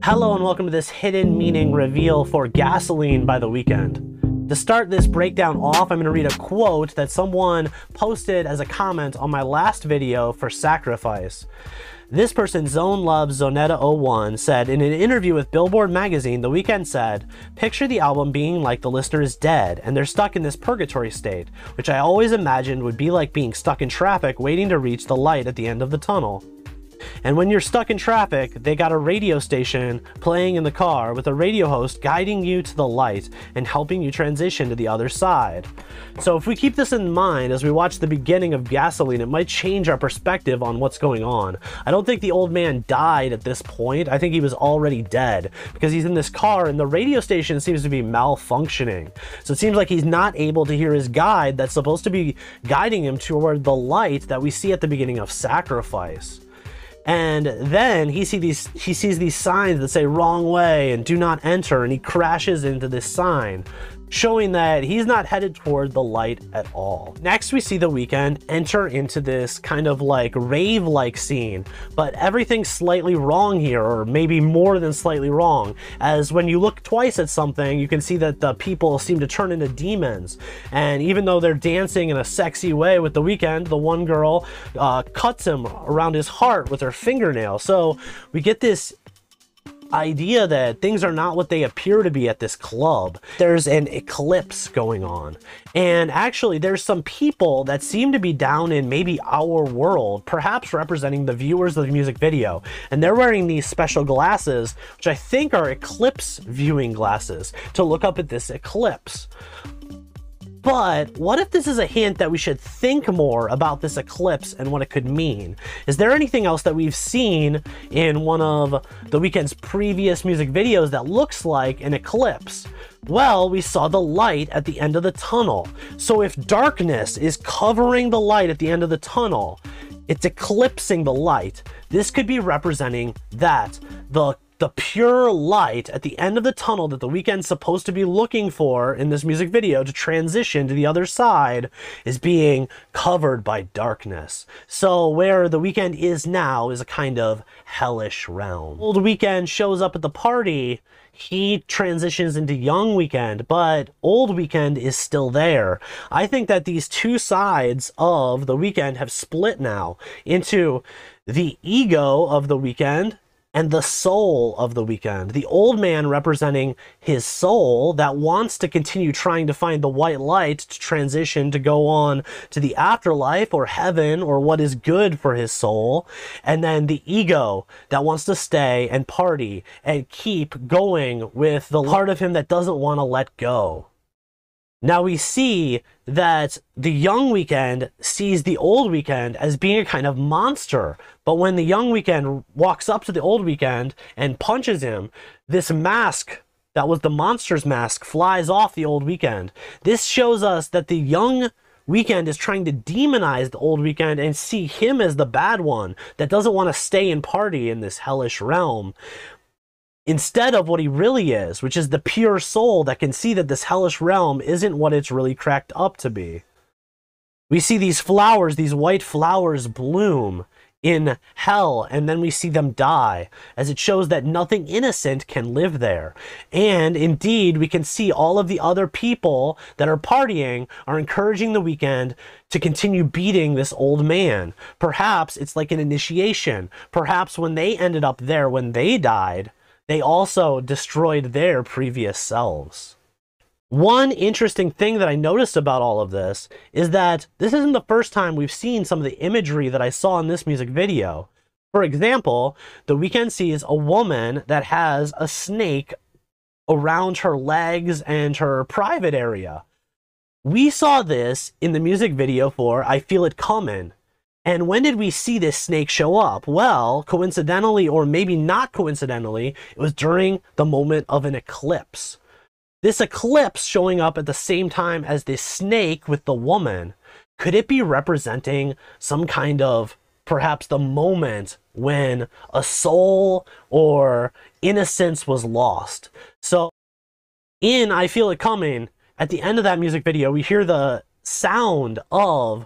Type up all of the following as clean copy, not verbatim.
Hello and welcome to this hidden meaning reveal for Gasoline by The Weeknd. To start this breakdown off, I'm going to read a quote that someone posted as a comment on my last video for Sacrifice. This person, Zone Loves Zonetta01, said, in an interview with Billboard magazine, The Weeknd said, "Picture the album being like the listener is dead and they're stuck in this purgatory state, which I always imagined would be like being stuck in traffic waiting to reach the light at the end of the tunnel. And when you're stuck in traffic, they got a radio station playing in the car with a radio host guiding you to the light and helping you transition to the other side." So if we keep this in mind as we watch the beginning of Gasoline, it might change our perspective on what's going on. I don't think the old man died at this point. I think he was already dead because he's in this car and the radio station seems to be malfunctioning. So it seems like he's not able to hear his guide that's supposed to be guiding him toward the light that we see at the beginning of Sacrifice. And then he sees these signs that say wrong way and do not enter, and he crashes into this sign, showing that he's not headed toward the light at all. Next, we see The Weeknd enter into this kind of like rave-like scene, but everything's slightly wrong here, or maybe more than slightly wrong, as when you look twice at something, you can see that the people seem to turn into demons. And even though they're dancing in a sexy way with The Weeknd, the one girl cuts him around his heart with her fingernail. So we get this idea that things are not what they appear to be at this club. There's an eclipse going on, and actually there's some people that seem to be down in maybe our world, perhaps representing the viewers of the music video, and they're wearing these special glasses, which I think are eclipse viewing glasses, to look up at this eclipse. But what if this is a hint that we should think more about this eclipse and what it could mean? Is there anything else that we've seen in one of The Weeknd's previous music videos that looks like an eclipse? Well, we saw the light at the end of the tunnel. So if darkness is covering the light at the end of the tunnel, it's eclipsing the light. This could be representing that the pure light at the end of the tunnel that The Weeknd's supposed to be looking for in this music video to transition to the other side is being covered by darkness. So where The Weeknd is now is a kind of hellish realm. Old Weeknd shows up at the party. He transitions into young Weeknd, but old Weeknd is still there. I think that these two sides of The Weeknd have split now into the ego of The Weeknd and the soul of The Weeknd. The old man representing his soul that wants to continue trying to find the white light to transition to go on to the afterlife or heaven or what is good for his soul. And then the ego that wants to stay and party and keep going with the part of him that doesn't want to let go. Now we see that the young Weeknd sees the old Weeknd as being a kind of monster. But when the young Weeknd walks up to the old Weeknd and punches him, this mask that was the monster's mask flies off the old Weeknd. This shows us that the young Weeknd is trying to demonize the old Weeknd and see him as the bad one that doesn't want to stay and party in this hellish realm, instead of what he really is, which is the pure soul that can see that this hellish realm isn't what it's really cracked up to be. We see these flowers, these white flowers, bloom in hell, and then we see them die, as it shows that nothing innocent can live there. And indeed, we can see all of the other people that are partying are encouraging The Weeknd to continue beating this old man. Perhaps it's like an initiation. Perhaps when they ended up there, when they died, they also destroyed their previous selves. One interesting thing that I noticed about all of this is that this isn't the first time we've seen some of the imagery that I saw in this music video. For example, The Weeknd sees a woman that has a snake around her legs and her private area. We saw this in the music video for I Feel It Comin'. And when did we see this snake show up? Well, coincidentally, or maybe not coincidentally, it was during the moment of an eclipse. This eclipse showing up at the same time as this snake with the woman, could it be representing some kind of, perhaps the moment when a soul or innocence was lost? So in I Feel It Coming, at the end of that music video, we hear the sound of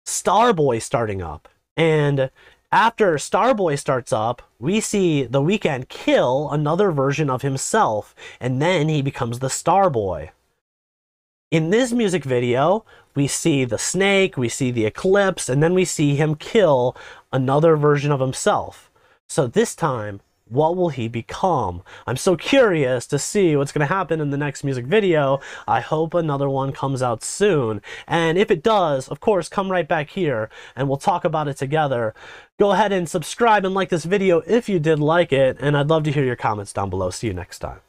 Starboy starting up. And After Starboy starts up, we see The Weeknd kill another version of himself, and then he becomes the Starboy. In this music video, we see the snake, we see the eclipse, and then we see him kill another version of himself. So this time, what will he become? I'm so curious to see what's going to happen in the next music video. I hope another one comes out soon. And if it does, of course, come right back here and we'll talk about it together. Go ahead and subscribe and like this video if you did like it, and I'd love to hear your comments down below. See you next time.